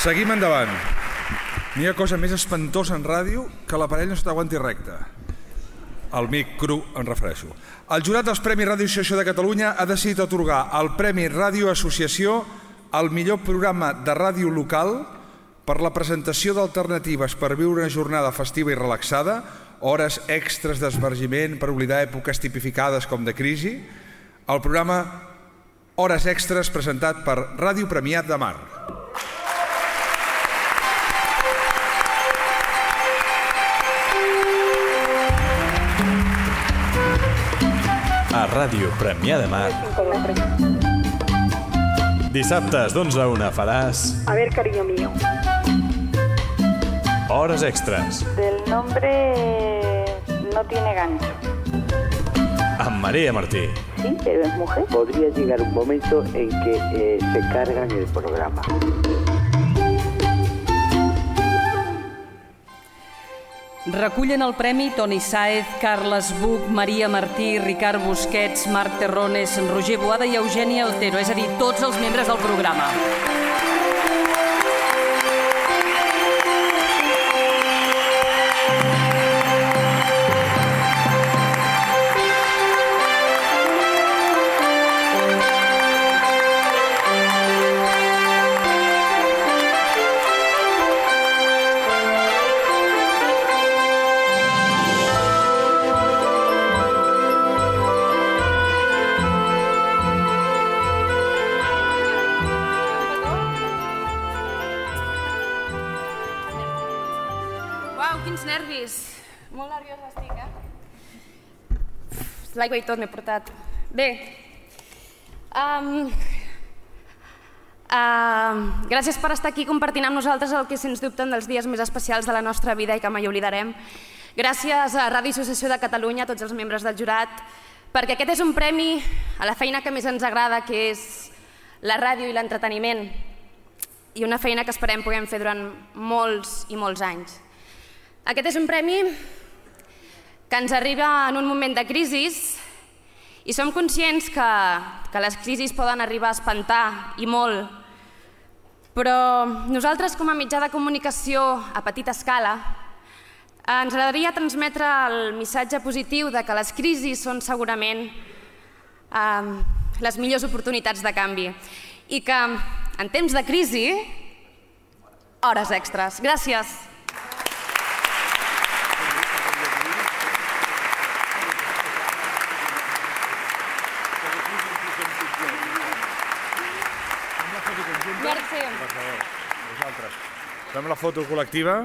Seguim endavant. N'hi ha cosa més espantosa en ràdio que l'aparell no se t'aguanti recte. El mic cru, em refereixo. El jurat dels Premis Ràdio Associació de Catalunya ha decidit atorgar el Premi Ràdio Associació al millor programa de ràdio local per la presentació d'alternatives per viure una jornada festiva i relaxada, hores extres d'esbargiment per oblidar èpoques tipificades com de crisi, el programa Hores Extres presentat per Ràdio Premiat de Mar. A Ràdio Premià de Mar. Dissabtes d'11 a 1 faràs... A ver, cariño mío. Hores Extres. Del nombre no tiene gancho. Amb María Martí. Sí, pero es mujer. Podría llegar un momento en que se cargan el programa. Recullen el premi Toni Sáez, Carles Buch, Maria Martí, Ricard Busquets, Marc Terrones, Roger Boada i Eugènia Otero, és a dir, tots els membres del programa. Molt nerviosa estic, L'aigua i tot m'he portat. Bé, gràcies per estar aquí compartint amb nosaltres el que sens dubte un dels dies més especials de la nostra vida i que mai oblidarem. Gràcies a Ràdio Associació de Catalunya, a tots els membres del jurat, perquè aquest és un premi a la feina que més ens agrada, que és la ràdio i l'entreteniment, i una feina que esperem puguem fer durant molts i molts anys. Aquest és un premi que ens arriba en un moment de crisi i som conscients que les crisis poden arribar a espantar i molt, però nosaltres com a mitjà de comunicació a petita escala ens agradaria transmetre el missatge positiu de que les crisis són segurament les millors oportunitats de canvi i que en temps de crisi, hores extres. Gràcies. Fem la foto col·lectiva.